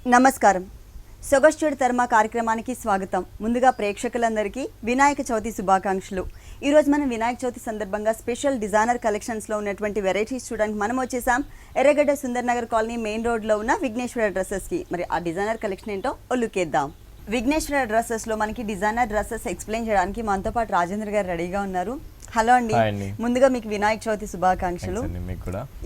నమస్కారం. సొగస్టుడి తర్మ కార్యక్రమానికి స్వాగతం. ముందుగా ప్రేక్షకులందరికీ వినాయక చవితి శుభాకాంక్షలు. ఈరోజు మనం వినాయక చవితి సందర్భంగా స్పెషల్ డిజైనర్ కలెక్షన్స్లో ఉన్నటువంటి వెరైటీస్ చూడడానికి మనం వచ్చేసాం ఎర్రగడ్డ సుందర్ నగర్ కాలనీ మెయిన్ రోడ్లో ఉన్న విఘ్నేశ్వర డ్రెస్సెస్కి. మరి ఆ డిజైనర్ కలెక్షన్ ఏంటో లుకేద్దాం. విఘ్నేశ్వర డ్రెస్సెస్లో మనకి డిజైనర్ డ్రెస్సెస్ ఎక్స్ప్లెయిన్ చేయడానికి మనతో పాటు రాజేంద్ర గారు రెడీగా ఉన్నారు. హలో అండి. ముందుగా మీకు వినాయక చవితి శుభాకాంక్షలు.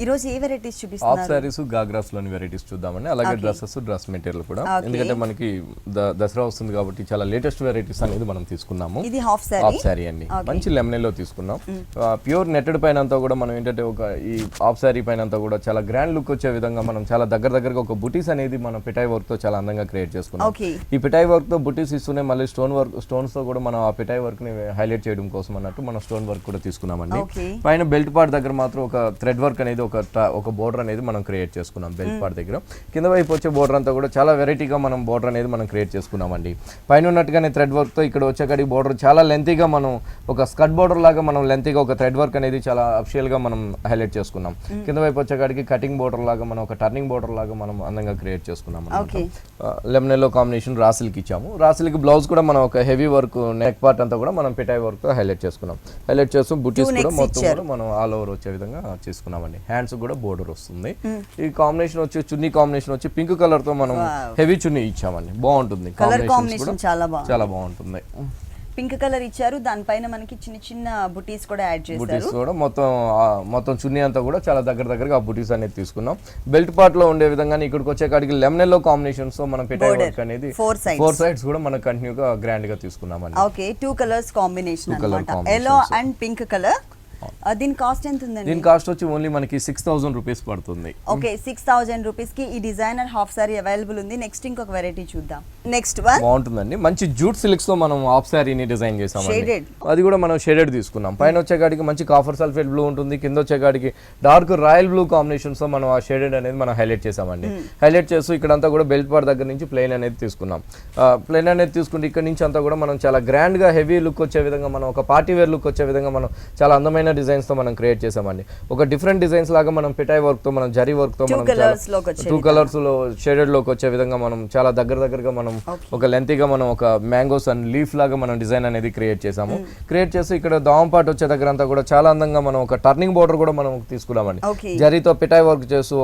ఈ రోజు ఏ వెరైటీస్ చూపిస్తున్నారు? హాఫ్ సారీస్ గాగ్రాస్ లోని వెరైటీస్ చూద్దామండి. అలాగే డ్రెస్సెస్, డ్రెస్ మెటీరియల్ కూడా, ఎందుకంటే మనకి దసరా వస్తుంది కాబట్టి చాలా లేటెస్ట్ వెరైటీస్ అనేది మనం తీసుకున్నాము. ఇది హాఫ్ సారీ అండి, మంచి లెమనెల్లో తీసుకున్నాం. ప్యూర్ నెట్టెడ్ పైన అంతా కూడా మనం ఏంటంటే ఒక ఈ హాఫ్ సారీ పైన అంతా కూడా చాలా గ్రాండ్ లుక్ వచ్చే విధంగా మనం చాలా దగ్గరగా ఒక బుటీస్ అనేది మనం పిటాయి వర్క్ తో చాలా అందంగా క్రియేట్ చేసుకున్నాం. ఈ పిటాయి వర్క్ తో బుటీస్ ఇస్తూనే మళ్ళీ స్టోన్స్ తో కూడా మనం ఆ పిటాయి వర్క్ ని హైలైట్ చేయడం కోసం అన్నట్టు మనం స్టోన్ వర్క్ కూడా తీసుకున్నామండి. పైన బెల్ట్ పార్ట్ దగ్గర మాత్రం ఒక థ్రెడ్ వర్క్ అనేది ఒక బోర్డర్ అనేది మనం క్రియేట్ చేసుకున్నాం బెల్ట్ పార్ట్ దగ్గర. కింద వైపు వచ్చే బోర్డర్ అంతా కూడా చాలా వెరైటీగా మనం బోర్డర్ అనేది మనం క్రియేట్ చేసుకున్నామండి. పైన ఉన్నట్టుగానే థ్రెడ్ వర్క్ తో ఇక్కడ వచ్చేకాడికి బోర్డర్ చాలా లెంతీగా మనం ఒక స్కర్ట్ బోర్డర్ లాగా మనం లెంతీగా ఒక థ్రెడ్ వర్క్ అనేది చాలా అఫిషియల్ గా మనం హైలైట్ చేసుకున్నాం. కింద వైపు వచ్చేకాడికి కటింగ్ బోర్డర్ లాగా మనం ఒక టర్నింగ్ బోర్డర్ లాగా మనం అందంగా క్రియేట్ చేసుకున్నాం. లెమనెల్లో కాంబినేషన్ రాసిల్కి ఇచ్చాము. రాసిల్కి బ్లౌజ్ కూడా మనం ఒక హెవీ వర్క్ నెక్ పార్ట్ అంతా కూడా మనం పిటాయి వర్క్ హైలైట్ చేసుకున్నాం. హైలైట్ చేస్తూ బుటీస్ కూడా మొత్తం కూడా మనం ఆల్ ఓవర్ వచ్చే విధంగా చేసుకున్నామండి. హ్యాండ్స్ కూడా బోర్డర్ వస్తుంది. ఈ కాంబినేషన్ వచ్చి చున్నీ కాంబినేషన్ వచ్చి పింక్ కలర్ తో మనం హెవీ చున్నీ ఇచ్చామండి. బాగుంటుంది, కాంబినేషన్ చాలా బాగుంటుంది. పింక్ కలర్ ఇచ్చారు, దానిపైన మనకి చిన్న చిన్న బుటీస్ కూడా యాడ్ చేశారు. బుటీస్ కూడా మొత్తం చున్నీ అంతా కూడా చాలా దగ్గరగా ఆ బుటీస్ అనేది తీసుకున్నాం. బెల్ట్ పార్ట్ లో ఉండే విధంగా ఇక్కడికి వచ్చే కాడికి లెమనెల్లో కాంబినేషన్స్ తో మనం పిటాయి వర్క్ అనేది ఫోర్ సైడ్స్ కూడా మనం కంటిన్యూగా గ్రాండ్ గా తీసుకున్నామండి. ఓకే, 2 కలర్స్ కాంబినేషన్ అన్నమాట, yellow అండ్ పింక్ కలర్. దీని కాస్ట్ ఎంత ఉందండి? దీని కాస్ట్ వచ్చి ఓన్లీ మనకి 6000 రూపీస్ పడుతుంది. ఓకే, 6000 రూపీస్ కి ఈ డిజైనర్ హాఫ్ సారీ అవైలబుల్ ఉంది. నెక్స్ట్ ఇంకొక వెరైటీ చూద్దాం. నెక్స్ట్ వన్ బాగుంటుందండి, మంచి జూట్ సిల్క్స్ తో మనం హాఫ్ సారీని డిజైన్ చేసామండి. అది కూడా మనం షేడెడ్ తీసుకున్నాం. పైన వచ్చేకాడికి మంచి కాఫర్ సల్ఫేట్ బ్లూ ఉంటుంది, కింద వచ్చేకాడికి డార్క్ రాయల్ బ్లూ కాంబినేషన్స్ తో మనం ఆ షేడెడ్ అనేది మనం హైలైట్ చేసామండి. హైలైట్ చేస్తూ ఇక్కడంతా కూడా బెల్ట్ పార్ట్ దగ్గర నుంచి ప్లెయిన్ అనేది తీసుకున్నాం. ప్లెయిన్ అనేది తీసుకుంటే ఇక్కడ నుంచి అంతా కూడా మనం చాలా గ్రాండ్ గా హెవీ లుక్ వచ్చే విధంగా మనం ఒక పార్టీ వేర్ లుక్ వచ్చే విధంగా మనం చాలా అందమైన డిజైన్స్ తో మనం క్రియేట్ చేసామండి. ఒక డిఫరెంట్ డిజైన్స్ లాగా మనం పిటాయి వర్క్ తో మనం జరీ వర్క్ తో మనం 2 కలర్స్ లో షేడెడ్ లోకి వచ్చే విధంగా మనం చాలా దగ్గరగా మనం ఒక లెంతీగా మనం ఒక మ్యాంగోస్ అండ్ లీఫ్ లాగా మనం డిజైన్ అనేది క్రియేట్ చేసాము. క్రియేట్ చేసి ఇక్కడ దావం పార్ట్ వచ్చే దగ్గర అంతా కూడా చాలా అందంగా మనం ఒక టర్నింగ్ బోర్డర్ కూడా మనం తీసుకున్నామండి. జరీతో పిటాయి వర్క్ చేస్తూ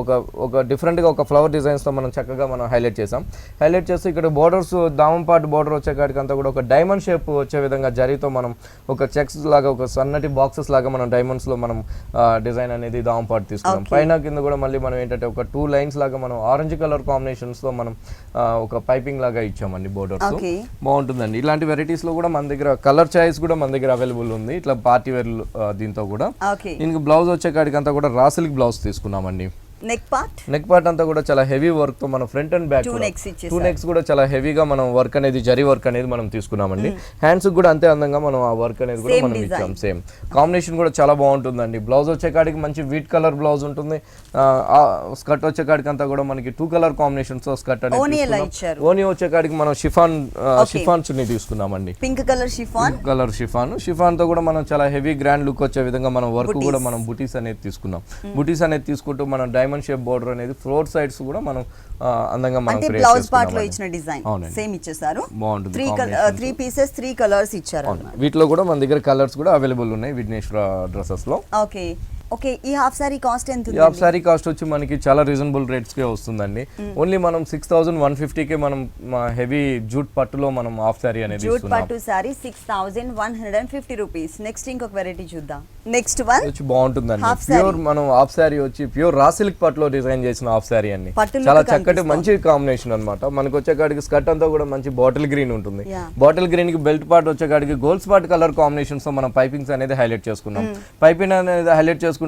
ఒక డిఫరెంట్ గా ఒక ఫ్లవర్ డిజైన్స్ తో మనం చక్కగా మనం హైలైట్ చేసాం. హైలైట్ చేసి ఇక్కడ బోర్డర్స్ దావం పార్ట్ బోర్డర్ వచ్చే కాడికి అంతా కూడా ఒక డైమండ్ షేప్ వచ్చే విధంగా జరీతో మనం ఒక చెక్స్ లాగా ఒక సన్నటి బాక్సెస్ లాగా మనం డైమండ్స్ లో మనం డిజైన్ అనేది దావం పార్ట్ తీసుకున్నాం. పైన కింద కూడా మళ్ళీ మనం ఏంటంటే ఒక 2 లైన్స్ లాగా మనం ఆరెంజ్ కలర్ కాంబినేషన్స్ తో మనం ఒక పైపింగ్ లాగా ఇచ్చామండి బోర్డర్స్. బాగుంటుందండి. ఇలాంటి వెరైటీస్ లో కూడా మన దగ్గర కలర్ చాయిస్ కూడా మన దగ్గర అవైలబుల్ ఉంది. ఇట్లా పార్టీ వేర్ దీంతో కూడా దీనికి బ్లౌజ్ వచ్చే కాడికి అంతా కూడా రా సిల్క్ బ్లౌజ్ తీసుకున్నామండి. నెక్ పార్ట్ అంతా కూడా చాలా హెవీ వర్క్ తో మనం ఫ్రంట్ అండ్ బ్యాక్ 2 నెక్స్ కూడా చాలా హెవీగా మనం వర్క్ అనేది జరీ వర్క్ అనేది మనం తీసుకున్నామండి. హ్యాండ్స్ కూడా అంతే అందంగా మనం ఆ వర్క్ అనేది కూడా మనం ఇచ్చాం. సేమ్ కాంబినేషన్ కూడా చాలా బాగుంటుందండి. బ్లౌజ్ వచ్చే కాడికి మంచి వీట్ కలర్ బ్లౌజ్ ఉంటుంది. స్కర్ట్ వచ్చే కాడికి అంతా కూడా మనకి 2 కలర్ కాంబినేషన్స్ తో స్కర్ట్ అనేది ఓని వచ్చే కాడికి మనం షిఫాన్ చున్నీ తీసుకున్నామండి. పింక్ కలర్ షిఫాన్ తో కూడా మనం చాలా హెవీ గ్రాండ్ లుక్ వచ్చే విధంగా మనం వర్క్ కూడా మనం బుటీస్ అనేది తీసుకున్నాం. బుటీస్ అనేది తీసుకుంటూ మనం డైమండ్ షేప్ బోర్డర్ అనేది 4 సైడ్స్ కూడా మనం అందంగా మనం క్రియేట్ చేసుకున్నాం. బ్లౌజ్ పార్ట్ లో ఇచ్చిన డిజైన్ సేమ్ ఇచ్చేసారు. బాగుంటుంది. 3 పీసెస్ 3 కలర్స్ ఇచ్చారు. వీటిలో కూడా మన దగ్గర కలర్స్ కూడా అవైలబుల్ ఉన్నాయి విఘ్నేశ్వర డ్రెస్సెస్ లో. ఓకే, ఈ హాఫ్ సారీ కాస్ట్ ఎంత ఉంది? ఈ హాఫ్ సారీ కాస్ట్ వచ్చి మనకి చాలా రీజనబుల్ రేట్స్ కే వస్తుందండి. ఓన్లీ మనం 6150 కే మనం హెవీ జూట్ పట్టులో మనం హాఫ్ సారీ అనేది జూట్ పట్టు సారీ 6150 రూపీస్. నెక్స్ట్ ఇంకొక వెరైటీ చూద్దాం. నెక్స్ట్ వన్ వచ్చి బాగుంటుందండి. ప్యూర్ మనం హాఫ్ సారీ వచ్చి ప్యూర్ రా సిల్క్ పట్టులో డిజైన్ చేసిన హాఫ్ సారీ అండి. చాలా చక్కటి మంచి కాంబినేషన్ అన్నమాట. మనకు వచ్చే కాడికి స్కర్ట్ అంతా కూడా మంచి బాటిల్ గ్రీన్ ఉంటుంది. బాటిల్ గ్రీన్ కి బెల్ట్ పార్ట్ వచ్చే కాడికి గోల్డ్ స్పాట్ కలర్ కాంబినేషన్స్ తో మనం పైపింగ్స్ అనేది హైలైట్ చేసుకున్నాం. పైపింగ్ అనేది హైలైట్ చేసుకుంటూ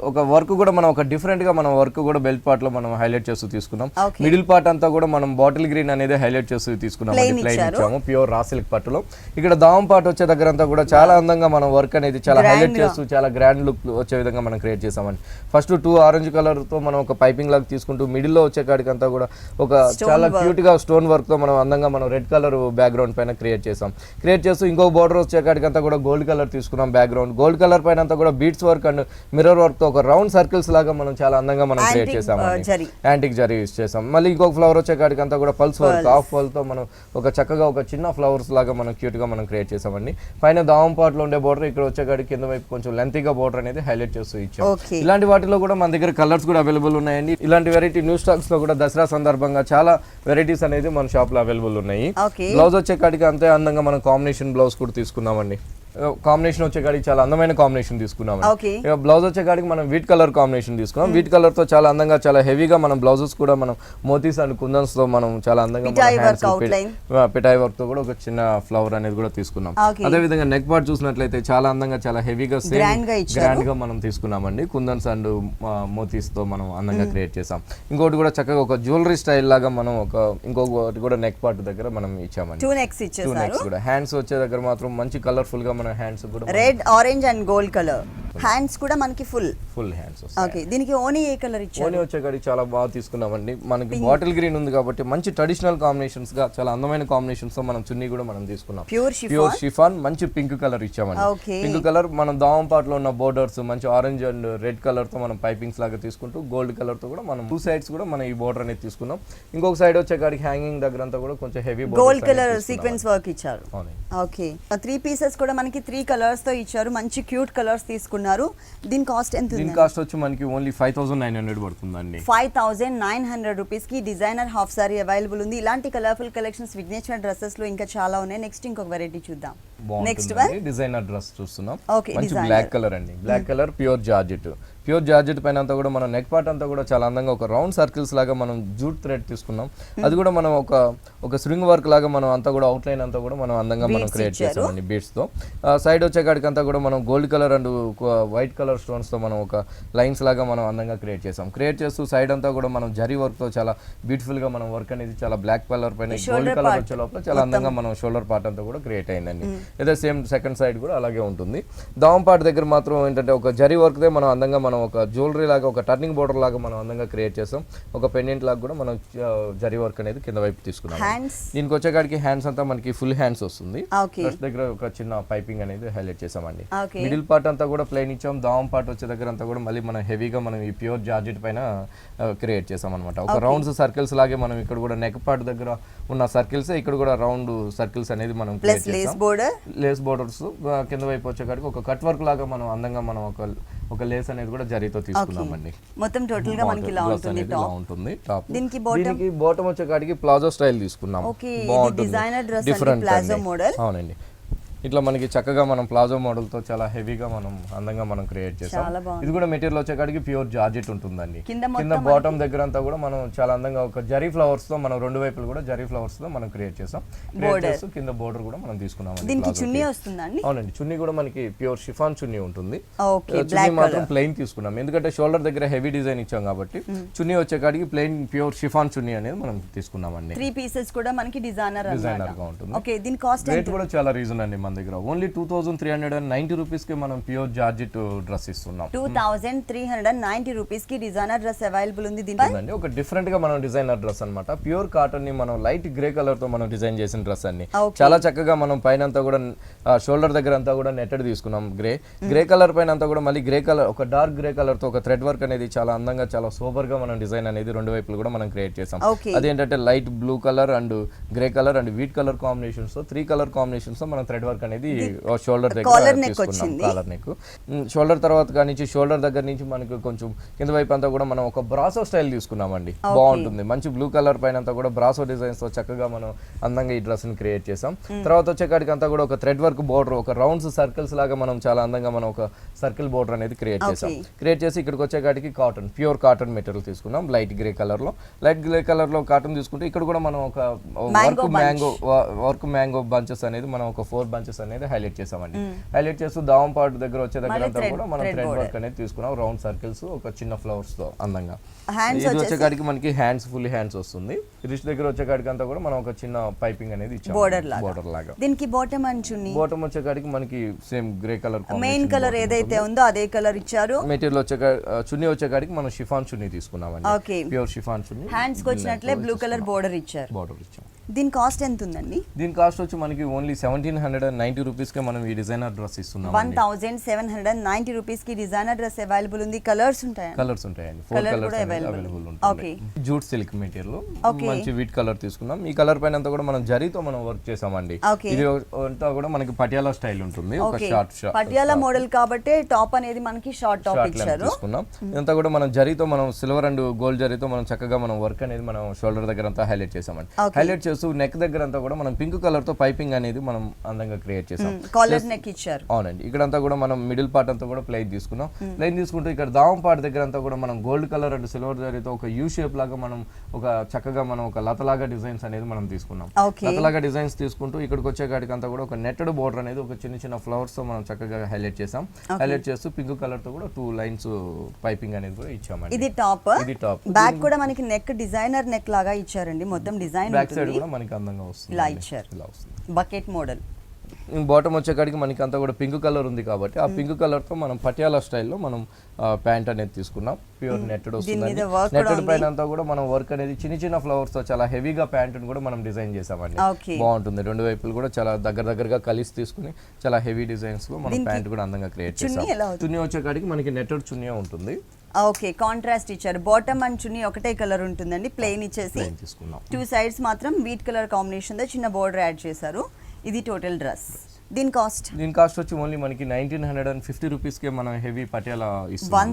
ఒక వర్క్ కూడా మనం ఒక డిఫరెంట్ గా మనం వర్క్ కూడా బెల్ట్ పార్ట్ లో మనం హైలైట్ చేస్తూ తీసుకున్నాం. మిడిల్ పార్ట్ అంతా కూడా మనం బాటిల్ గ్రీన్ అనేది హైలైట్ చేస్తూ తీసుకున్నాం. ప్లెయిన్ ఇచ్చాము ప్యూర్ రా సిల్క్ పట్టులో. ఇక్కడ దావం పార్ట్ వచ్చే దగ్గర అంతా కూడా చాలా అందంగా మనం వర్క్ అనేది చాలా హైలైట్ చేస్తూ చాలా గ్రాండ్ లుక్ వచ్చే విధంగా మనం క్రియేట్ చేసామండి. ఫస్ట్ 2 ఆరెంజ్ కలర్ తో మనం ఒక పైపింగ్ లాగా తీసుకుంటూ మిడిల్ లో వచ్చే కాడికి అంతా కూడా ఒక చాలా క్యూట్ గా స్టోన్ వర్క్ తో మనం అందంగా మనం రెడ్ కలర్ బ్యాక్గ్రౌండ్ పైన క్రియేట్ చేసాం. క్రియేట్ చేస్తూ ఇంకొక బోర్డర్ వచ్చే కాడికి అంతా కూడా గోల్డ్ కలర్ తీసుకున్నాం. బ్యాక్గ్రౌండ్ గోల్డ్ కలర్ పైన అంతా కూడా beads work and mirror work తో ఒక రౌండ్ సర్కిల్స్ లాగా మనం చాలా అందంగా మనం క్రియేట్ చేసామండి. యాంటిక్ జరీ యూస్ చేసాం. మళ్ళీ ఇంకొక ఫ్లవర్ వచ్చే కాడికి అంతా కూడా పల్స్ వర్క్ హాఫ్ పల్ తో మనం ఒక చక్కగా ఒక చిన్న ఫ్లవర్స్ లాగా మనం క్యూట్ గా మనం క్రియేట్ చేసామండి. పైన దావం పార్ట్ లో ఉండే బోర్డర్ ఇక్కడ వచ్చే కాడికి కింద వైపు కొంచెం లెంతీగా బోర్డర్ అనేది హైలైట్ చేస్తూ ఇచ్చాం. ఇలాంటి వాటిలో కూడా మన దగ్గర కలర్స్ కూడా అవైలబుల్ ఉన్నాయండి. ఇలాంటి వెరైటీ న్యూ స్టాక్స్ లో కూడా దసరా సందర్భంగా చాలా వెరైటీస్ అనేది మన షాప్ లో అవైలబుల్ ఉన్నాయి. బ్లౌజ్ వచ్చే కాడికి అంతే అందంగా మనం కాంబినేషన్ బ్లౌజ్ కూడా తీసుకున్నామండి. కాంబినేషన్ వచ్చే కాడికి చాలా అందమైన కాంబినేషన్ తీసుకున్నాం. బ్లౌజ్ వచ్చే కాడికి మనం వీట్ కలర్ కాంబినేషన్ తీసుకున్నాం. వీట్ కలర్ తో చాలా అందంగా చాలా హెవీగా మనం బ్లౌజెస్ కూడా మనం మోతీస్ అండ్ కుందన్స్ తో మనం చాలా అందంగా పిటాయి వర్క్ తో కూడా ఒక చిన్న ఫ్లవర్ అనేది కూడా తీసుకున్నాం. అదే విధంగా నెక్ పార్ట్ చూసినట్లయితే చాలా అందంగా చాలా హెవీగా గ్రాండ్ గా మనం తీసుకున్నామండి. కుందన్స్ అండ్ మోతీస్ తో మనం అందంగా క్రియేట్ చేసాం. ఇంకోటి కూడా చక్కగా ఒక జ్యువెలరీ స్టైల్ లాగా మనం ఇంకొకటి కూడా నెక్ పార్ట్ దగ్గర మనం ఇచ్చామండి. టూ నెక్స్ కూడా హ్యాండ్స్ వచ్చే దగ్గర మాత్రం మంచి కలర్ఫుల్ గా హ్యాండ్స్ కూడా red orange and gold colour hands కూడా మనకి ఫుల్ హ్యాండ్స్. ఓకే, దీనికి ఓనీ ఏ కలర్ ఇచ్చారు? ఓనీ వచ్చే కాడికి చాలా బాగా తీసుకున్నామండి. మనకి బాటిల్ గ్రీన్ ఉంది కాబట్టి మంచి ట్రెడిషనల్ కాంబినేషన్స్ గా చాలా అందమైన కాంబినేషన్స్ తో మనం చున్నీ కూడా మనం తీసుకున్నాం. ప్యూర్ షిఫాన్ మంచి పింక్ కలర్ ఇచ్చామండి. పింక్ కలర్ మనం దావం పార్ట్ లో ఉన్న బోర్డర్స్ మంచి ఆరెంజ్ అండ్ రెడ్ కలర్ తో మనం పైపింగ్స్ లాగా తీసుకుంటూ గోల్డ్ కలర్ తో కూడా మనం టూ సైడ్స్ కూడా మనం ఈ బోర్డర్ అనేది తీసుకున్నాం. ఇంకొక సైడ్ వచ్చే కాడికి హ్యాంగింగ్ దగ్గర అంతా కూడా కొంచెం heavy gold colour sequence work ఇచ్చారు. ఓకే, 3 పీసెస్ కూడా మనకి 3 కలర్స్ తో ఇచ్చారు. మంచి క్యూట్ కలర్స్ తీసుకున్నారు. దీని కాస్ట్ ఎంత ఉంది? దీని కాస్ట్ వచ్చి మనకి ఓన్లీ 5900 పడుతుందండి. 5900 రూపీస్ కి డిజైనర్ హాఫ్ సారీ అవైలబుల్ ఉంది. ఇలాంటి కలర్ఫుల్ కలెక్షన్స్ విఘ్నేశ్వర డ్రెస్సెస్ లో ఇంకా చాలా ఉన్నాయి. నెక్స్ట్ ఇంకొక వెరైటీ చూద్దాం. నెక్స్ట్ వన్ డిజైనర్ డ్రెస్ చూస్తున్నాం. మంచి బ్లాక్ కలర్ అండి. బ్లాక్ కలర్ ప్యూర్ జార్జెట్ పైన అంతా కూడా మనం నెక్ పార్ట్ అంతా కూడా చాలా అందంగా ఒక రౌండ్ సర్కిల్స్ లాగా మనం జూట్ థ్రెడ్ తీసుకున్నాం. అది కూడా మనం ఒక స్ప్రింగ్ వర్క్ లాగా మనం అంతా కూడా అవుట్ లైన్ అంతా కూడా మనం అందంగా మనం క్రియేట్ చేసామండి బీడ్స్ తో. సైడ్ వచ్చే కాడికి అంతా కూడా మనం gold colour and white colour stones తో మనం ఒక లైన్స్ లాగా మనం అందంగా క్రియేట్ చేసాం. క్రియేట్ చేస్తూ సైడ్ అంతా కూడా మనం జరీ వర్క్ తో చాలా బ్యూటిఫుల్ గా మనం వర్క్ అనేది చాలా బ్లాక్ కలర్ పైన గోల్డ్ కలర్ వచ్చే లోపల చాలా అందంగా మనం షోల్డర్ పార్ట్ అంతా కూడా క్రియేట్ అయిందండి. అదే సేమ్ సెకండ్ సైడ్ కూడా అలాగే ఉంటుంది. దావం పార్ట్ దగ్గర మాత్రం ఏంటంటే ఒక జరీ వర్క్ దే మనం అందంగా మనం ఒక జ్యువెలరీ లాగా ఒక టర్నింగ్ బోర్డర్ లాగా మనం అందంగా క్రియేట్ చేసాం. ఒక పెండెంట్ లాగా కూడా మనం జరీ వర్క్ అనేది కింద వైపు తీసుకున్నాం. దీనికి వచ్చేకాడికి హ్యాండ్స్ అంతా మనకి ఫుల్ హ్యాండ్స్ వస్తుంది. దగ్గర ఒక చిన్న పైపింగ్ అనేది హైలైట్ చేసామండి. మిడిల్ పార్ట్ అంతా కూడా ప్లెయిన్ ఇచ్చాం. దావం పార్ట్ వచ్చే దగ్గర అంతా కూడా మళ్ళీ మనం హెవీగా మనం ఈ ప్యూర్ జార్జెట్ పైన క్రియేట్ చేసాం అనమాట. ఒక రౌండ్స్ సర్కిల్స్ లాగే మనం ఇక్కడ కూడా నెక్ పార్ట్ దగ్గర ఉన్న సర్కిల్స్ ఇక్కడ కూడా రౌండ్ సర్కిల్స్ అనేది మనం లేస్ బోర్డర్స్ కింద వైపు వచ్చేకాడికి ఒక కట్ వర్క్ లాగా మనం అందంగా మనం ఒక లేస్ అనేది కూడా జరీతో తీసుకున్నామండి. మొత్తం టోటల్ గా మనకి ఇలా ఉంటుంది. టాప్ దీనికి బాటమ్ వచ్చే కాడికి ప్లాజో స్టైల్ తీసుకున్నాం. Designer dress different palazzo model. అవునండి, ఇట్లా మనకి చక్కగా మనం ప్లాజో మోడల్ తో చాలా హెవీగా మనం అందంగా మనం క్రియేట్ చేసాం. ఇది కూడా మెటీరియల్ వచ్చే కాడికి ప్యూర్ జార్జెట్ ఉంటుందండి. కింద బాటమ్ దగ్గర అంతా కూడా మనం చాలా అందంగా ఒక జరీ ఫ్లవర్స్ తో మనం రెండు వైపులు కూడా జరీ ఫ్లవర్స్ తో మనం క్రియేట్ చేసాం. కింద బోర్డర్ కూడా మనం తీసుకున్నాం. అవునండి, చున్నీ కూడా మనకి ప్యూర్ షిఫాన్ చున్నీ ఉంటుంది. చున్నీ మాత్రం ప్లెయిన్ తీసుకున్నాం ఎందుకంటే షోల్డర్ దగ్గర హెవీ డిజైన్ ఇచ్చాం కాబట్టి చున్నీ వచ్చే కాడికి ప్లెయిన్ ప్యూర్ షిఫాన్ చున్నీ అనేది మనం తీసుకున్నామండి. 3 పీసెస్ కూడా మనకి డిజైనర్ గా ఉంటుంది. ఓకే, దీని కాస్ట్ రేట్ కూడా చాలా రీజన్ అండి. మన దగ్గర ఓన్లీ 2390 రూపీస్ కి మనం ప్యూర్ జార్జెట్ డ్రెస్ ఇస్తున్నాం. 2390 రూపీస్ కి డిజైనర్ డ్రెస్ అవైలబుల్ ఉంది. దీంట్లో ఒక డిఫరెంట్ గా మనం డిజైనర్ డ్రెస్ అన్నమాట. ప్యూర్ కాటన్ ని మనం లైట్ గ్రే కలర్ తో మనం డిజైన్ చేసిన డ్రెస్ అన్ని చాలా చక్కగా మనం పైన అంతా కూడా షోల్డర్ దగ్గర అంతా కూడా నెట్టెడ్ తీసుకున్నాం. గ్రే కలర్ పైన అంతా కూడా మళ్ళీ గ్రే కలర్ ఒక డార్క్ గ్రే కలర్ తో ఒక థ్రెడ్ వర్క్ అనేది చాలా అందంగా చాలా సూపర్ గా మనం డిజైన్ అనేది రెండు వైపులు కూడా మనం క్రియేట్ చేసాం. అదేంటంటే light blue colour and grey colour and wheat colour combinations తో 3 కలర్ కాంబినేషన్స్ తో మనం థ్రెడ్ వర్క్ అనేది షోల్డర్ దగ్గర కాలర్ నెక్ షోల్డర్ తర్వాత నుంచి షోల్డర్ దగ్గర నుంచి మనకు కొంచెం కింద వైపు అంతా కూడా మనం ఒక బ్రాసో స్టైల్ తీసుకున్నామండి. బాగుంటుంది. మంచి బ్లూ కలర్ పైన అంతా కూడా బ్రాసో డిజైన్స్ తో చక్కగా మనం అందంగా ఈ డ్రెస్ ని క్రియేట్ చేసాం. తర్వాత వచ్చే కాడికి అంతా కూడా ఒక థ్రెడ్ వర్క్ బోర్డర్ ఒక రౌండ్స్ సర్కిల్స్ లాగా మనం చాలా అందంగా మనం ఒక సర్కిల్ బోర్డర్ అనేది క్రియేట్ చేసాం. క్రియేట్ చేసి ఇక్కడికి వచ్చే కాడికి కాటన్ ప్యూర్ కాటన్ మెటీరియల్ తీసుకున్నాం. లైట్ గ్రే కలర్ లో కాటన్ తీసుకుంటే ఇక్కడ కూడా మనం ఒక వర్క్ మ్యాంగో బంచెస్ అనేది మనం ఒక 4 బంచెస్ అనేది హైలైట్ చేసామండి. హైలైట్ చేస్తూ దావం పార్ట్ దగ్గర వచ్చే దగ్గర అంతా కూడా మనం థ్రెడ్ వర్క్ అనేది తీసుకున్నాం. రౌండ్ సర్కిల్స్ ఒక చిన్న ఫ్లవర్స్ తో అందంగా. ఇది వచ్చే కాడికి మనకి హ్యాండ్స్ ఫుల్ హ్యాండ్స్ వస్తుంది. రిస్ట్ దగ్గర వచ్చే కాడికి అంతా కూడా మనం ఒక చిన్న పైపింగ్ అనేది ఇచ్చాం బోర్డర్ లాగా. దీనికి బాటమ్ అండ్ చున్నీ బాటమ్ వచ్చే కాడికి మనకి same grey colour main colour ఏదైతే ఉందో అదే కలర్ ఇచ్చారు. మెటీరియల్ వచ్చే చున్నీ వచ్చే కాడికి మనం షిఫాన్ చున్నీ తీసుకున్నామండి. ప్యూర్ షిఫాన్ చున్నీ. హ్యాండ్స్ కి వచ్చినట్లే బ్లూ కలర్ బోర్డర్ ఇచ్చారు. దీని కాస్ట్ ఎంత ఉందండి? దీని కాస్ట్ వచ్చి మనకి ఓన్లీ 1790 రూపీస్కే మనం ఈ డిజైనర్ డ్రెస్ ఇస్తున్నాం. 1790 రూపీస్ కి డిజైనర్ డ్రెస్ అవైలబుల్ ఉంది. కలర్స్ ఉంటాయండి? కలర్స్ ఉంటాయండి, 4 కలర్స్ అవైలబుల్ ఉంటాయి. జూట్ సిల్క్ మెటీరియల్ మంచి వీట్ కలర్ తీసుకున్నాం. ఈ కలర్ పైన అంతా కూడా మనం జరీతో మనం వర్క్ చేసామండి. ఇది అంతా కూడా మనకి పటియాలా స్టైల్ ఉంటుంది. ఒక షార్ట్ పటియాలా మోడల్ కాబట్టి టాప్ అనేది మనకి షార్ట్ టాప్ ఇచ్చారు. తీసుకున్నాం. ఇదంతా కూడా మనం జరీతో మనం సిల్వర్ అండ్ గోల్డ్ జరీతో మనం చక్కగా మనం వర్క్ అనేది మనం షోల్డర్ దగ్గర అంతా హైలైట్ చేసామండి. హైలైట్ చేస్తూ నెక్ దగ్గర అంతా కూడా మనం పింక్ కలర్ తో పైపింగ్ అనేది మనం అందంగా క్రియేట్ చేసాం. కాలర్ నెక్ ఇచ్చారు. అవునండి. ఇక్కడ అంతా కూడా మనం మిడిల్ పార్ట్ అంతా కూడా ప్లెయిన్ తీసుకున్నాం. ప్లెయిన్ తీసుకుంటూ ఇక్కడ దావం పార్ట్ దగ్గర అంతా కూడా మనం గోల్డ్ కలర్ అండ్ సిల్వర్ జరీతో ఒక యూ షేప్ లాగా మనం ఒక చక్కగా మనం ఒక లతలాగా డిజైన్స్ అనేది మనం తీసుకున్నాం. లతలాగా డిజైన్స్ తీసుకుంటూ ఇక్కడికి వచ్చే కాడికి అంతా కూడా ఒక నెట్టెడ్ బోర్డర్ అనేది ఒక చిన్న చిన్న ఫ్లవర్స్ తో మనం చక్కగా హైలైట్ చేసాం. హైలైట్ చేస్తూ పింక్ కలర్ తో కూడా 2 లైన్స్ పైపింగ్ అనేది కూడా ఇచ్చామండి. ఇది టాప్. ఇది టాప్. బ్యాక్ కూడా మనకి నెక్ డిజైనర్ నెక్ లాగా ఇచ్చారండి. మొత్తం డిజైన్ బ్యాక్ సైడ్ కూడా మనకి అందంగా వస్తుంది. ఇలా ఇచ్చారు. Bucket model. బాటమ్ వచ్చేకాడికి మనకి అంతా కూడా పింక్ కలర్ ఉంది కాబట్టి ఆ పింక్ కలర్ తో మనం పటియాలా స్టైల్లో మనం ప్యాంట్ అనేది తీసుకున్నాం. ప్యూర్ నెట్టెడ్ వస్తుంది. నెట్టెడ్ పైన అంతా కూడా మనం వర్క్ అనేది చిన్న చిన్న ఫ్లవర్స్ తో చాలా హెవీగా ప్యాంట్ కూడా మనం డిజైన్ చేసామండి. బాగుంటుంది. రెండు వైపులు కూడా చాలా దగ్గరగా కలిసి తీసుకుని చాలా హెవీ డిజైన్స్ లో మనం ప్యాంట్ కూడా అందంగా క్రియేట్ చేసాం. చున్నీ వచ్చేకాడికి మనకి నెట్టెడ్ చున్నీ ఉంటుంది. ఓకే, కాంట్రాస్ట్ ఇచ్చారు. బాటమ్ అండ్ చున్నీ ఒకటే కలర్ ఉంటుందండి. ప్లెయిన్ ఇచ్చేసి 2 సైడ్స్ మాత్రం వీట్ కలర్ కాంబినేషన్ తో చిన్న బోర్డర్ యాడ్ చేశారు. ఇది టోటల్ డ్రెస్. దీని కాస్ట్ వచ్చి ఓన్లీ మనకి 1950 రూపీస్ కే మనం హెవీ పటియాలా ఇస్తున్నాం.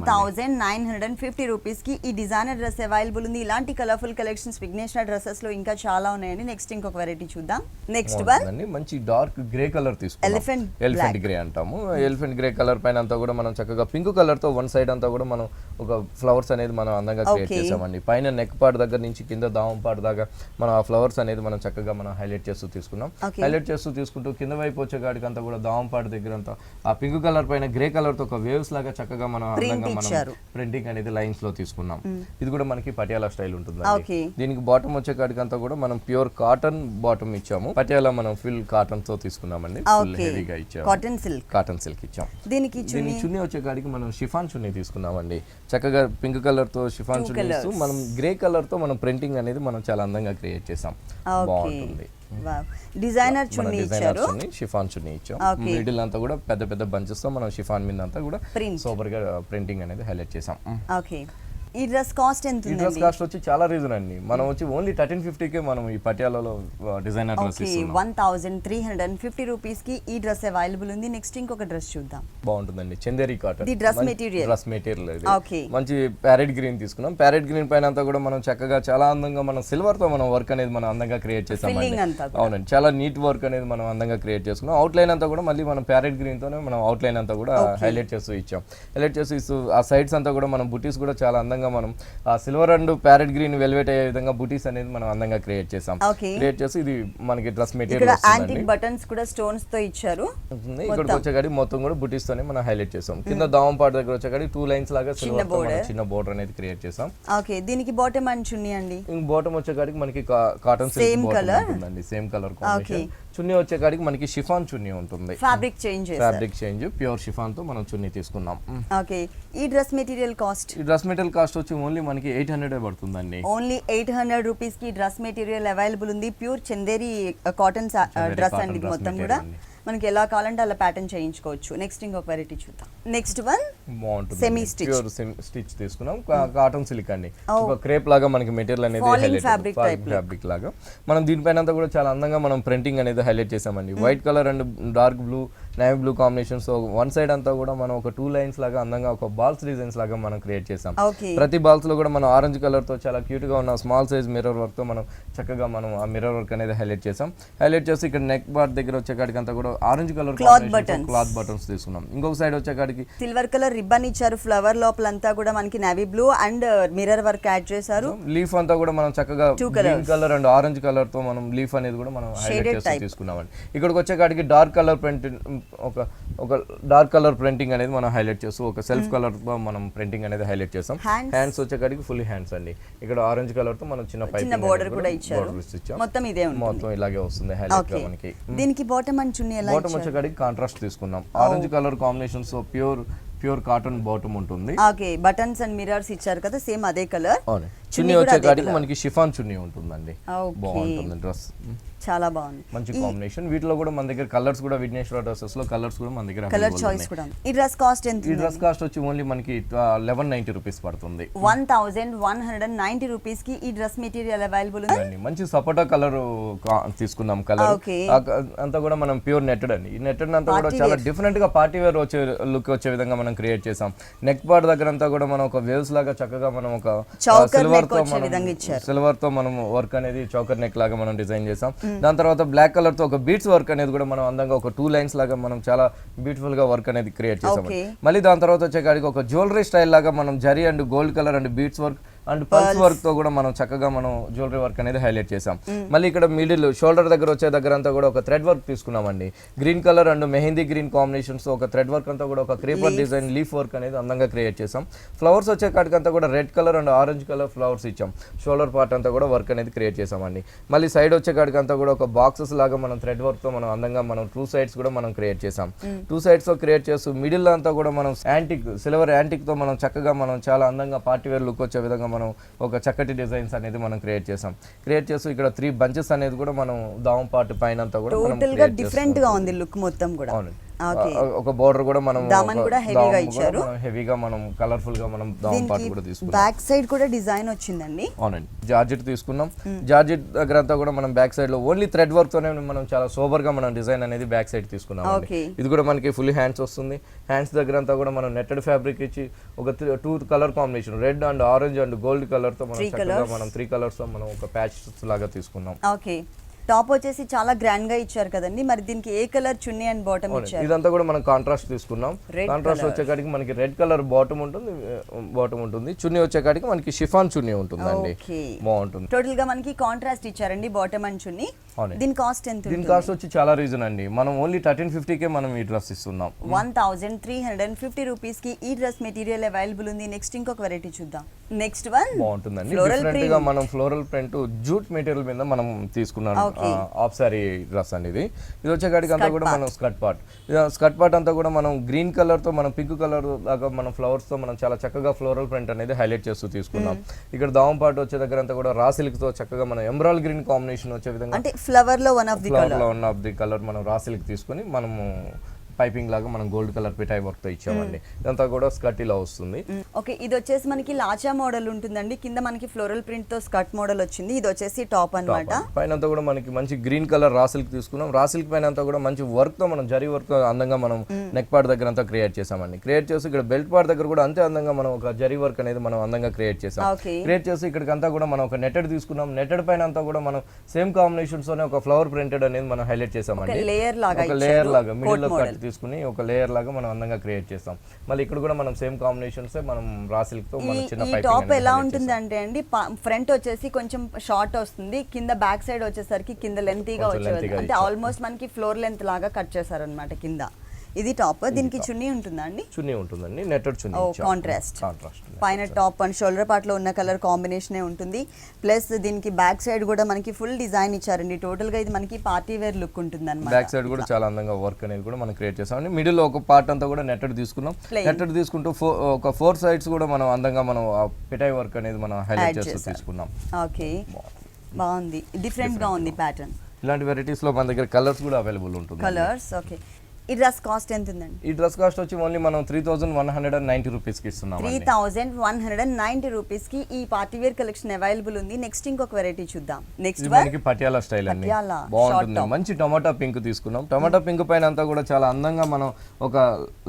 1950 రూపీస్ కి ఈ డిజైనర్ డ్రెస్ అవైలబుల్ ఉంది. ఇలాంటి కలర్ఫుల్ కలెక్షన్స్ విఘ్నేశ్వర డ్రెస్సెస్ లో ఇంకా చాలా ఉన్నాయండి. నెక్స్ట్ ఇంకొక వెరైటీ చూద్దాం. నెక్స్ట్ వన్ మంచి డార్క్ గ్రే కలర్ తీసుకున్నాం. ఎలిఫెంట్ గ్రే అంటాము. ఎలిఫెంట్ గ్రే కలర్ పైన అంతా కూడా మనం చక్కగా పింక్ కలర్ తో వన్ సైడ్ అంతా కూడా మనం ఒక ఫ్లవర్స్ అనేది మనం అందంగా క్రియేట్ చేసామండి. పైన నెక్ పార్ట్ దగ్గర నుంచి కింద దావం పార్ట్ దాకా మనం ఆ ఫ్లవర్స్ అనేది మనం చక్కగా మనం హైలైట్ చేస్తూ తీసుకున్నాం. హైలైట్ చేస్తూ తీసుకుంటూ కింద వైపు వచ్చే గాడికి అంతా కూడా దావం పార్ట్ దగ్గర అంతా ఆ పింక్ కలర్ పైన గ్రే కలర్ తో ఒక వేవ్స్ లాగా చక్కగా మనం అందంగా మనం ప్రింటింగ్ అనేది లైన్స్ లో తీసుకున్నాం. ఇది కూడా మనకి పటియాలా స్టైల్ ఉంటుంది. దీనికి బాటమ్ వచ్చే కాడికి అంతా కూడా మనం ప్యూర్ కాటన్ బాటమ్ ఇచ్చాము. పటియాలా మనం ఫుల్ కాటన్ తో తీసుకున్నామండి. ఫుల్ హెవీగా ఇచ్చాము. కాటన్ సిల్క్ ఇచ్చాం. దీనికి చున్నీ వచ్చే కాడికి మనం షిఫాన్ చున్నీ తీసుకున్నామండి. చక్కగా పింక్ కలర్ తో షిఫాన్ చున్నీ ఇస్తూ మనం గ్రే కలర్ తో మనం ప్రింటింగ్ అనేది మనం చాలా అందంగా క్రియేట్ చేసాం. బాగుంటుంది. డిజైనర్ చున్నీ ఇచ్చారు. షిఫాన్ చున్నీ ఇచ్చాం. మిడిల్ అంతా కూడా పెద్ద బంచెస్ తో మనం షిఫాన్ మీద అంతా కూడా సూపర్ గా ప్రింటింగ్ అనేది హైలైట్ చేసాం. ఓకే, ఈ డ్రెస్ కాస్ట్ ఎంత ఉంది? ఈ డ్రెస్ కాస్ట్ వచ్చి చాలా రీజన్ అండి. మనం వచ్చి ఓన్లీ 1350 కే మనం ఈ పటియాలాలో డిజైనర్ డ్రెస్ ఇస్తున్నాం. 1350 రూపీస్ కి ఈ డ్రెస్ అవైలబుల్ ఉంది. నెక్స్ట్ ఇంకొక డ్రెస్ చూద్దాం. బాగుంటుందండి. Chanderi cotton. The dress material ఇది మంచి ప్యారెట్ గ్రీన్ తీసుకున్నాం. ప్యారెట్ గ్రీన్ పైన అంతా కూడా మనం చక్కగా చాలా అందంగా మనం సిల్వర్ తో మనం వర్క్ అనేది మనం అందంగా క్రియేట్ చేసామండి. అవునండి, చాలా నీట్ వర్క్ అనేది మనం అందంగా క్రియేట్ చేసుకున్నాం. అవుట్ లైన్ అంతా కూడా మళ్ళీ మనం ప్యారెట్ గ్రీన్ తోనే మనం అవుట్ లైన్ అంతా కూడా హైలైట్ చేస్తూ ఇచ్చాం. హైలైట్ చేస్తూ ఇస్తూ ఆ సైడ్స్ అంతా కూడా మనం బుటీస్ కూడా చాలా అందంగా మనం ఆ silver and parrot green velvet అయ్యే విధంగా బుటీస్ అనేది మనం అందంగా క్రియేట్ చేసాం. క్రియేట్ చేసి ఇది మనకి డ్రెస్ మెటీరియల్ యాంటిక్ బటన్స్ కూడా స్టోన్స్ తో ఇచ్చారు. ఇక్కడికి వచ్చేగాడి మొత్తం కూడా బుటీస్ తోనే మనం హైలైట్ చేసాం. కింద దావం పార్ట్ దగ్గర వచ్చేగాడి 2 లైన్స్ లాగా సిల్వర్ తో మనం చిన్న బోర్డర్ అనేది క్రియేట్ చేసాం. ఓకే, దీనికి బాటమ్ అండ్ చున్నీ అండి. బాటమ్ వచ్చేగాడికి మనకి కాటన్ సిల్క్ బాటమ్ ఉంటుందండి. Same colour combination. చున్నీ వచ్చేకాడికి మనకి షిఫాన్ చున్నీ ఉంటుంది. ఫ్యాబ్రిక్ చేంజ్ ప్యూర్ షిఫాన్ తో మనం చున్నీ తీసుకున్నాం. ఓకే, ఈ డ్రెస్ మెటీరియల్ కాస్ట్ వచ్చి ఓన్లీ మనకి 800 పడుతుందండి. ఓన్లీ 800 రూపీస్ కి డ్రెస్ మెటీరియల్ అవైలబుల్ ఉంది. ప్యూర్ చందేరి కాటన్ డ్రెస్ అండి. మొత్తం కూడా మనకి ఎలా కావాలంటే అలా ప్యాటర్న్ చేయించుకోవచ్చు. నెక్స్ట్ ఇంకొక వెరైటీ చూద్దాం. నెక్స్ట్ వన్ బాగుంటుంది. Semi stitch. ప్యూర్ స్టిచ్ తీసుకున్నాం. కాటన్ సిల్క్ అండి. ఒక క్రేప్ లాగా మనకి మెటీరియల్ అనేది హైలైట్ ఫ్యాబ్రిక్ లాగా మనం దీనిపైన అంతా కూడా చాలా అందంగా మనం ప్రింటింగ్ అనేది హైలైట్ చేసామండి. White colour and dark blue, navy blue combination. So one side అంతా కూడా మనం ఒక 2 లైన్స్ లాగా అందంగా ఒక బాల్స్ డిజైన్స్ లాగా మనం క్రియేట్ చేసాం. ప్రతి బాల్స్ లో కూడా మనం ఆరెంజ్ కలర్ తో చాలా క్యూట్ గా ఉన్న స్మాల్ సైజ్ మిర్రర్ వర్క్ తో మనం చక్కగా మనం ఆ మిర్రర్ వర్క్ అనేది హైలైట్ చేసాం. హైలైట్ చేసి ఇక్కడ నెక్ పార్ట్ దగ్గర వచ్చే కాడికి అంతా కూడా ఆరెంజ్ కలర్ క్లాత్ బటన్స్ తీసుకున్నాం. ఇంకొక సైడ్ వచ్చే కాడికి సిల్వర్ కలర్ రిబ్బన్ ఇచ్చారు. ఫ్లవర్ లోపలంతా కూడా మనకి navy blue and mirror work add చేశారు. లీఫ్ అంతా కూడా మనం చక్కగా green colour and orange colour తో మనం లీఫ్ అనేది కూడా మనం హైలైట్ చేసి తీసుకున్నామండి. ఇక్కడికి వచ్చే కాడికి డార్క్ కలర్ ప్రింటింగ్ ఒక డార్క్ కలర్ ప్రింటింగ్ అనేది మనం హైలైట్ చేస్తూ ఒక సెల్ఫ్ కలర్ తో మనం ప్రింటింగ్ అనేది హైలైట్ చేసాం. హ్యాండ్స్ వచ్చే కాడికి ఫుల్ హ్యాండ్స్ అండి. ఇక్కడ ఆరెంజ్ కలర్ తో మనం చిన్న పైపింగ్ బోర్డర్ కూడా ఇచ్చారు. మొత్తం ఇదే ఉంటుంది. మొత్తం ఇలాగే వస్తుంది హైలైట్ గా మనకి. దీనికి బాటమ్ అండ్ చున్నీ ఎలా బాటమ్ వచ్చే కాడికి కాంట్రాస్ట్ తీసుకున్నాం. Orange colour combination. So pure cotton bottom ఉంటుంది. ఓకే, బటన్స్ అండ్ మిర్రర్స్ ఇచ్చారు కదా, సేమ్ అదే కలర్. చున్నీ వచ్చే కాడికి మనకి షిఫాన్ చున్నీ ఉంటుందండి. Okay. బాగుంటుంది డ్రెస్, చాలా బాగుంది. మంచి కాంబినేషన్. వీటిలో కూడా మన దగ్గర కలర్స్ కూడా విఘ్నేశ్వర డ్రెస్సెస్ లో కలర్స్ కూడా మన దగ్గర కలర్ available చాయిస్ ఉన్నాయి. కూడా ఉంది. ఈ డ్రెస్ కాస్ట్ ఎంత? ఈ డ్రెస్ కాస్ట్ వచ్చి ఓన్లీ మనకి 1190 రూపీస్ పడుతుంది. 1190 రూపీస్ కి ఈ డ్రెస్ మెటీరియల్ అవైలబుల్ ఉంది. అండి మంచి సపోటా కలర్ తీసుకున్నాం. Colour Okay. అంతా కూడా మనం ప్యూర్ నెట్టెడ్ అండి. ఈ నెట్టెడ్ అంతా కూడా చాలా డిఫరెంట్ గా పార్టీ వేర్ వచ్చే లుక్ వచ్చే విధంగా మనం క్రియేట్ చేసాం. నెక్ పార్ట్ దగ్గర అంతా కూడా మనం ఒక వేవ్స్ లాగా చక్కగా మనం ఒక సిల్వర్ తో మనం వర్క్ అనేది చౌకర్ నెక్ లాగా మనం డిజైన్ చేసాం. దాని తర్వాత బ్లాక్ కలర్ తో ఒక బీట్స్ వర్క్ అనేది కూడా మనం అందంగా ఒక 2 లైన్స్ లాగా మనం చాలా బ్యూటిఫుల్ గా వర్క్ అనేది క్రియేట్ చేసాం. మళ్ళీ దాని తర్వాత వచ్చేకాడికి ఒక జ్యువెలరీ స్టైల్ లాగా మనం zari and gold colour and beads work and pulse work తో కూడా మనం చక్కగా మనం జ్యువెలరీ వర్క్ అనేది హైలైట్ చేసాం. మళ్ళీ ఇక్కడ మిడిల్ షోల్డర్ దగ్గర వచ్చే దగ్గర అంతా కూడా ఒక థ్రెడ్ వర్క్ తీసుకున్నామండి. Green colour and mehndi green combinations ఒక థ్రెడ్ వర్క్ అంతా కూడా ఒక క్రీపర్ డిజైన్ లీఫ్ వర్క్ అనేది అందంగా క్రియేట్ చేసాం. ఫ్లవర్స్ వచ్చే కాడికి అంతా కూడా red colour and orange colour flowers ఇచ్చాం. షోల్డర్ పార్ట్ అంతా కూడా వర్క్ అనేది క్రియేట్ చేసామండి. మళ్ళీ సైడ్ వచ్చే కాడికి అంతా కూడా ఒక బాక్సెస్ లాగా మనం థ్రెడ్ వర్క్ తో మనం అందంగా మనం 2 సైడ్స్ కూడా మనం క్రియేట్ చేసాం. 2 సైడ్స్ తో క్రియేట్ చేస్తూ మిడిల్ అంతా కూడా మనం యాంటిక్ సిల్వర్ యాంటిక్ తో మనం చక్కగా మనం చాలా అందంగా పార్టీ వేర్ లుక్ వచ్చే విధంగా మనం ఒక చక్కటి డిజైన్స్ అనేది మనం క్రియేట్ చేసాం. క్రియేట్ చేస్తూ ఇక్కడ 3 బంచెస్ అనేది కూడా మనం దావం పార్ట్ పైన అంతా కూడా టోటల్ గా డిఫరెంట్ గా ఉంది లుక్ మొత్తం కూడా. ఒక బోర్డర్ కూడా మనం దామన్ కూడా హెవీగా ఇచ్చారు. హెవీగా మనం కలర్ఫుల్ గా మనం దావం పార్ట్ కూడా తీసుకున్నాం. బ్యాక్ సైడ్ కూడా డిజైన్ వచ్చిందండి. అవునండి జార్జెట్ తీసుకున్నాం. జార్జెట్ దగ్గర అంతా కూడా మనం బ్యాక్ సైడ్ లో ఓన్లీ థ్రెడ్ వర్క్ తోనే మనం చాలా సోబర్ గా మనం డిజైన్ అనేది బ్యాక్ సైడ్ తీసుకున్నాం. ఇది కూడా మనకి ఫుల్ హ్యాండ్స్ వస్తుంది. హ్యాండ్స్ దగ్గర అంతా కూడా మనం నెట్టెడ్ ఫ్యాబ్రిక్ ఇచ్చి ఒక 2 colour combination red and orange and gold colour తో మనం చక్కగా మనం 3 కలర్స్ తో మనం ఒక ప్యాచ్ లాగా తీసుకున్నాం. ఓకే టాప్ వచ్చేసి చాలా గ్రాండ్ గా ఇచ్చారు కదండి. మరి దీనికి ఏ కలర్ చున్నీ అండ్ బాటమ్ ఇచ్చారు? ఇదంతా కూడా మనం కాంట్రాస్ట్ తీసుకున్నాం. కాంట్రాస్ట్ వచ్చేకాడికి మనకి రెడ్ కలర్ బాటమ్ ఉంటుంది. చున్నీ వచ్చేకాడికి మనకి షిఫాన్ చున్నీ ఉంటుందండి. బాగుంటుంది. టోటల్ గా మనకి కాంట్రాస్ట్ ఇచ్చారండి బాటమ్ అండ్ చున్నీ. దీని కాస్ట్ ఎంత? దీని కాస్ట్ వచ్చి చాలా రీజన్ అండి. మనం ఓన్లీ 1350 కే మనం ఈ డ్రెస్ ఇస్తున్నాం. 1350 రూపీస్ కి ఈ డ్రెస్ మెటీరియల్ అవైలబుల్ ఉంది. నెక్స్ట్ ఇంకొక వెరైటీ చూద్దాం. నెక్స్ట్ వన్ బాగుంటుందండి. డిఫరెంట్ గా మనం ఫ్లోరల్ ప్రింట్ జూట్ మెటీరియల్ మీద మనం తీసుకున్నాం. ఆఫ్ సారీ డ్రెస్ అండి ఇది. ఇది వచ్చేకాడికి అంతా కూడా మనం స్కర్ట్ పార్ట్ అంతా కూడా మనం గ్రీన్ కలర్ తో మనం పింక్ కలర్ లాగా మనం ఫ్లవర్స్ తో మనం చాలా చక్కగా ఫ్లోరల్ ప్రింట్ అనేది హైలైట్ చేస్తూ తీసుకున్నాం. ఇక్కడ దావం పార్ట్ వచ్చే దగ్గర అంతా కూడా రా సిల్క్ తో చక్కగా మనం ఎమరాల్డ్ గ్రీన్ కాంబినేషన్ వచ్చే విధంగా అంటే ఫ్లవర్ లో వన్ ఆఫ్ ది కలర్ మనం రా సిల్క్ తీసుకొని మనము పైపింగ్ లాగా మనం గోల్డ్ కలర్ పిటాయి వర్క్ తో ఇచ్చామండి. ఇదంతా కూడా స్కర్ట్ ఇలా వస్తుంది. ఓకే ఇది వచ్చేసి మనకి లాచా మోడల్ ఉంటుందండి. కింద మనకి ఫ్లోరల్ ప్రింట్ తో స్కర్ట్ మోడల్ వచ్చింది. ఇది వచ్చేసి టాప్ అన్నమాట. పైన అంతా కూడా మనకి మంచి గ్రీన్ కలర్ రా సిల్క్ తీసుకున్నాం. రా సిల్క్ పైన అంతా కూడా మంచి వర్క్ తో మనం జరీ వర్క్ అందంగా మనం నెక్ పార్ట్ దగ్గర అంతా క్రియేట్ చేసామండి. క్రియేట్ చేసి ఇక్కడ బెల్ట్ పార్ట్ దగ్గర కూడా అంతే అందంగా మనం ఒక జరీ వర్క్ అనేది మనం అందంగా క్రియేట్ చేసాం. క్రియేట్ చేసి ఇక్కడికి అంతా కూడా మనం ఒక నెట్టెడ్ తీసుకున్నాం. నెట్టెడ్ పైన అంతా కూడా మనం సేమ్ కాంబినేషన్స్ తోనే ఒక ఫ్లవర్ ప్రింటెడ్ అనేది మనం హైలైట్ చేసామండి. ఒక లేయర్ లాగా మిడిల్ లో కట్ తీసుకుని ఒక లేయర్ లాగా మనం అందంగా క్రియేట్ చేస్తాం. మళ్ళీ ఇక్కడ కూడా మనం సేమ్ కాంబినేషన్స్ మనం రా సిల్క్ తో మనం చిన్న పైపింగ్ టాప్ ఎలా ఉంటుంది అంటే అండి ఫ్రంట్ వచ్చేసి కొంచెం షార్ట్ వస్తుంది. కింద బ్యాక్ సైడ్ వచ్చేసరికి కింద లెంతీగా వచ్చేది. అంటే ఆల్మోస్ట్ మనకి ఫ్లోర్ లెంత్ లాగా కట్ చేశారు అన్నమాట కింద. ఇది టాప్. దీనికి చున్నీ ఉంటుందా అండి? చున్నీ ఉంటుందండి. నెట్టెడ్ చున్నీ. కాంట్రాస్ట్ పైన టాప్ అండ్ షోల్డర్ పార్ట్ లో ఉన్న కలర్ కాంబినేషన్ ఉంటుంది. ప్లస్ దీనికి బ్యాక్ సైడ్ కూడా మనకి ఫుల్ డిజైన్ ఇచ్చారండి. టోటల్ గా ఇది మనకి పార్టీ వేర్ లుక్ ఉంటుంది అన్నమాట. బ్యాక్ సైడ్ కూడా చాలా అందంగా వర్క్ అనేది కూడా మనం క్రియేట్ చేసామండి. మిడిల్ లో ఒక పార్ట్ అంతా కూడా నెట్టెడ్ తీసుకున్నాం. నెట్టెడ్ తీసుకుంటూ ఒక 4 సైడ్స్ కూడా మనం అందంగా మనం పిటాయి వర్క్ అనేది మనం హైలైట్ చేస్తూ తీసుకున్నాం. ఓకే బాగుంది. డిఫరెంట్ గా ఉంది ప్యాటర్న్. ఇలాంటి వెరైటీస్ లో మన దగ్గర కలర్స్ కూడా అవైలబుల్ ఉంటుంది. Colours okay. ఈ డ్రెస్ కాస్ట్ ఎంత ఉందండి? ఈ డ్రెస్ కాస్ట్ వచ్చి ఓన్లీ మనం 3190 రూపీస్ కి ఇస్తున్నాం. 3190 రూపీస్ కి ఈ పార్టీ వేర్ కలెక్షన్ అవైలబుల్ ఉంది. నెక్స్ట్ ఇంకొక వెరైటీ చూద్దాం. నెక్స్ట్ మనకి పటియాలా స్టైల్ అండి. బాగుంటుంది. మంచి టమాటా పింక్ తీసుకున్నాం. టమాటా పింక్ పైన అంతా కూడా చాలా అందంగా మనం ఒక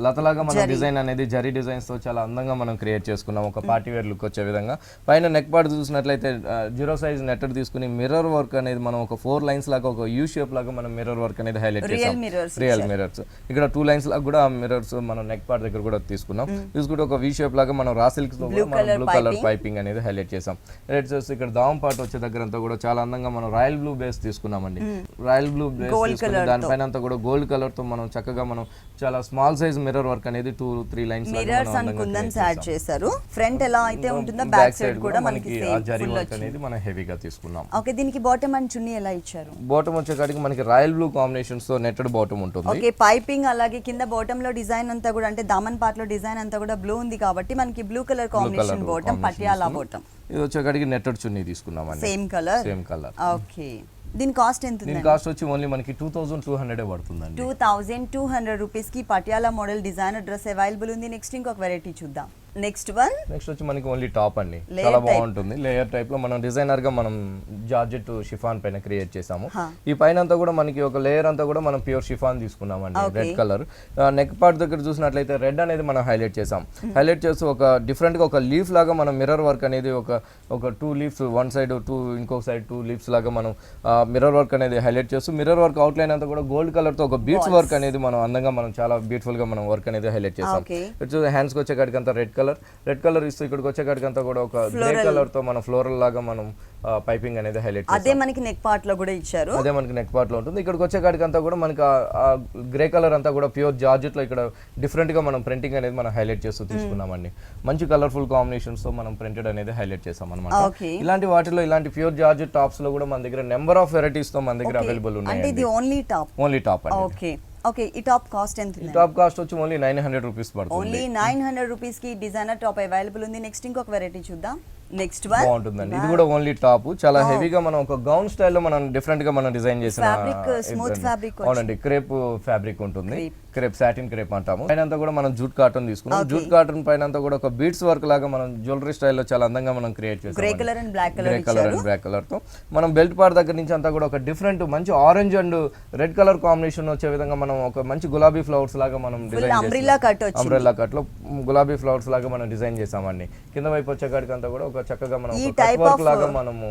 లతలాగా మన డిజైన్ అనేది జరీ డిజైన్స్ తో చాలా అందంగా మనం క్రియేట్ చేసుకున్నాం. ఒక పార్టీ వేర్ లుక్ వచ్చే విధంగా. పైన నెక్ పార్ట్ చూసినట్లయితే 0 సైజ్ నెట్టెడ్ తీసుకుని మిర్రర్ వర్క్ అనేది మనం ఒక 4 లైన్స్ లాగా ఒక యూ షేప్ లాగా మనం మిర్రర్ వర్క్ అనేది హైలైట్ చేసాం. రియల్ మిర్రర్స్ ఇక్కడ 2 లైన్స్ లాగా కూడా మిర్రర్స్ మనం నెక్ పార్ట్ దగ్గర కూడా తీసుకున్నాం. తీసుకుంటే ఒక వి షేప్ లాగా మనం రా సిల్క్ తో బ్లూ కలర్ పైపింగ్ అనేది హైలైట్ చేసాం. హైలైట్ చేసి ఇక్కడ దావం పార్ట్ వచ్చే దగ్గర అంతా కూడా చాలా అందంగా మనం రాయల్ బ్లూ బేస్ తీసుకున్నామండి. రాయల్ బ్లూ బేస్ తీసుకుని దానిపైన అంతా కూడా గోల్డ్ కలర్ తో మనం చక్కగా మనం చాలా స్మాల్ సైజ్ మిర్రర్ వర్క్ అనేది 2-3 lines mirrors and kundans add చేశారు. ఫ్రంట్ ఎలా అయితే ఉంటుందో బ్యాక్ సైడ్ కూడా మనకి ఆ జరీ వర్క్ అనేది మనం హెవీగా తీసుకున్నాం. ఓకే దీనికి బాటమ్ అండ్ చున్నీ ఎలా ఇచ్చారు? బాటమ్ వచ్చే కాడికి మనకి రాయల్ బ్లూ కాంబినేషన్స్ తో నెట్టెడ్ బాటమ్ ఉంటుంది. ఓకే పై పైపింగ్ అలాగే కింద బాటమ్ లో డిజైన్ అంతా కూడా అంటే దామన్ పార్ట్ లో డిజైన్ అంతా కూడా బ్లూ ఉంది కాబట్టి మనకి blue colour combination bottom Patiala bottom. ఇది వచ్చేకాడికి నెట్టెడ్ చున్నీ తీసుకున్నామండి. Same colour. Same colour. Okay. దీని కాస్ట్ ఎంత ఉంది? దీని కాస్ట్ వచ్చి ఓన్లీ మనకి 2200 పడుతుందండి. 2200 రూపీస్ కి Patiala model designer dress available ఉంది. నెక్స్ట్ ఇంకొక వెరైటీ చూద్దాం. నెక్స్ట్ వచ్చి మనకి ఓన్లీ టాప్ అండి. చాలా బాగుంటుంది. లేయర్ టైప్ లో మనం డిజైనర్ గా మనం జార్జెట్ షిఫాన్ పైన క్రియేట్ చేసాము. ఈ పైన అంతా కూడా మనకి ఒక లేయర్ అంతా కూడా మనం ప్యూర్ షిఫాన్ తీసుకున్నామండి. రెడ్ కలర్ నెక్ పార్ట్ దగ్గర చూసినట్లయితే రెడ్ అనేది మనం హైలైట్ చేసాం. హైలైట్ చేసి ఒక డిఫరెంట్ గా ఒక లీఫ్ లాగా మనం మిర్రర్ వర్క్ అనేది ఒక 2 లీఫ్స్ వన్ సైడ్ 2 ఇంకొక సైడ్ 2 లీఫ్స్ లాగా మనం మిర్రర్ వర్క్ అనేది హైలైట్ చేస్తూ మిర్రర్ వర్క్ అవుట్ లైన్ అంతా కూడా గోల్డ్ కలర్ తో ఒక బీట్స్ వర్క్ అనేది మనం అందంగా మనం చాలా బ్యూటిఫుల్ గా మనం వర్క్ అనేది హైలైట్ చేసాం. హ్యాండ్స్ కి వచ్చే కాడికి అంతా రెడ్ కలర్ ఇస్తూ ఇక్కడికి వచ్చే కాడికి అంతా కూడా ఒక గ్రే కలర్ తో మన ఫ్లోరల్ లాగా మనం పైపింగ్ అనేది హైలైట్ చేసాం. అదే మనకి నెక్ పార్ట్ లో కూడా ఇచ్చారు. అదే మనకి నెక్ పార్ట్ లో ఉంటుంది. ఇక్కడికి వచ్చే కాడికి అంతా కూడా మనకి గ్రే కలర్ అంతా కూడా ప్యూర్ జార్జెట్ లో ఇక్కడ డిఫరెంట్ గా మనం ప్రింటింగ్ అనేది మనం హైలైట్ చేస్తూ తీసుకున్నామండి. మంచి కలర్ఫుల్ కాంబినేషన్స్ తో మనం ప్రింటెడ్ అనేది హైలైట్ చేసాం అన్నమాట. ఇలాంటి వాటిలో ఇలాంటి ప్యూర్ జార్జెట్ టాప్స్ లో కూడా మన దగ్గర నెంబర్ ఆఫ్ వెరైటీస్ తో మన దగ్గర అవైలబుల్ ఉన్నాయి. అంటే ఇది ఓన్లీ టాప్ అండి. ఓకే. ఓకే. ఈ టాప్ కాస్ట్ ఎంత ఉంది? టాప్ కాస్ట్ వచ్చి ఓన్లీ 900 రూపీస్ పడుతుంది. ఓన్లీ 900 రూపీస్ కి డిజైనర్ టాప్ అవైలబుల్ ఉంది. నెక్స్ట్ ఇంకొక వెరైటీ చూద్దాం. నెక్స్ట్ వన్ బాగుంటుందండి. ఇది కూడా ఓన్లీ టాప్. చాలా హెవీగా మనం ఒక గౌన్ స్టైల్ లో మనం డిఫరెంట్ గా మనం డిజైన్ చేసిన స్మూత్ ఫ్యాబ్రిక్. అవునండి. క్రేప్ ఫ్యాబ్రిక్ ఉంటుంది. క్రేప్ సాటిన్ క్రేప్ అంటాము. పైన అంతా కూడా మనం జూట్ కాటన్ తీసుకున్నాం. జూట్ కాటన్ పైన అంతా కూడా ఒక బీట్స్ వర్క్ లాగా మనం జ్యువెలరీ స్టైల్లో చాలా అందంగా మనం క్రియేట్ చేసాం. Grey colour and black colour తో మనం బెల్ట్ పార్ట్ దగ్గర నుంచి అంతా కూడా ఒక డిఫరెంట్ మంచి orange and red colour combination వచ్చే విధంగా మనం ఒక మంచి గులాబీ ఫ్లవర్స్ లాగా మనం డిజైన్ అంబ్రెల్లా కట్ లో గులాబీ ఫ్లవర్స్ లాగా మనం డిజైన్ చేసామండి. కింద వైపు వచ్చే కాడికి అంతా కూడా ఒక చక్కగా మనం లాగా మనము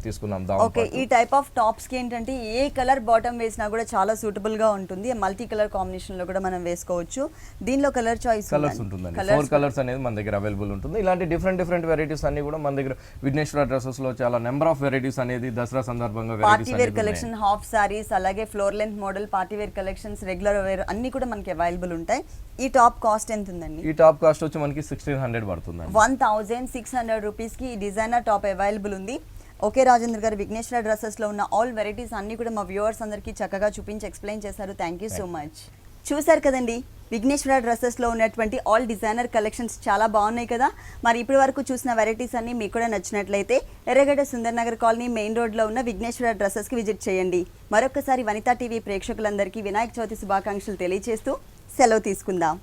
తీసుకున్నాం. ఓకే. ఈ టైప్ ఆఫ్ టాప్స్ కి ఏంటంటే ఏ కలర్ బాటమ్ వేసినా కూడా చాలా సూటబుల్ గా ఉంటుంది. మల్టీ కలర్ కాంబినేషన్ లో కూడా మనం వేసుకోవచ్చు. దీనిలో కలర్ చాయిస్ ఉంటుందండి. 4 కలర్స్ అనేది మన దగ్గర అవైలబుల్ ఉంటుంది. ఇలాంటి డిఫరెంట్ వెరైటీస్ అన్ని కూడా మన దగ్గర విఘ్నేశ్వర డ్రెస్సెస్ లో చాలా నెంబర్ ఆఫ్ వెరైటీస్ అనేది దసరా సందర్భంగా party wear collection, half saris, అలాగే floor length model party wear collections, regular wear అన్ని కూడా మనకి అవైలబుల్ ఉంటాయి. ఈ టాప్ కాస్ట్ ఎంత ఉందండి? ఈ టాప్ కాస్ట్ వచ్చి మనకి 1600 పడుతుంది. 1600 రూపీస్ కి డిజైనర్ టాప్ అవైలబుల్ ఉంది. ఓకే రాజేంద్ర గారు, విఘ్నేశ్వర డ్రెస్సెస్ లో ఉన్న ఆల్ వెరైటీస్ అన్ని కూడా మా వ్యూవర్స్ అందరికీ చక్కగా చూపించి ఎక్స్ప్లెయిన్ చేశారు. Thank you so much. చూసారు కదండి, విఘ్నేశ్వర డ్రెస్సెస్లో ఉన్నటువంటి ఆల్ డిజైనర్ కలెక్షన్స్ చాలా బాగున్నాయి కదా. మరి ఇప్పటి వరకు చూసిన వెరైటీస్ అన్ని మీకు కూడా నచ్చినట్లయితే ఎర్రగడ్డ సుందర్ నగర్ కాలనీ మెయిన్ రోడ్లో ఉన్న విఘ్నేశ్వర డ్రెస్సెస్కి విజిట్ చేయండి. మరొకసారి వనితా టీవీ ప్రేక్షకులందరికీ వినాయక చవితి శుభాకాంక్షలు తెలియజేస్తూ సెలవు తీసుకుందాం.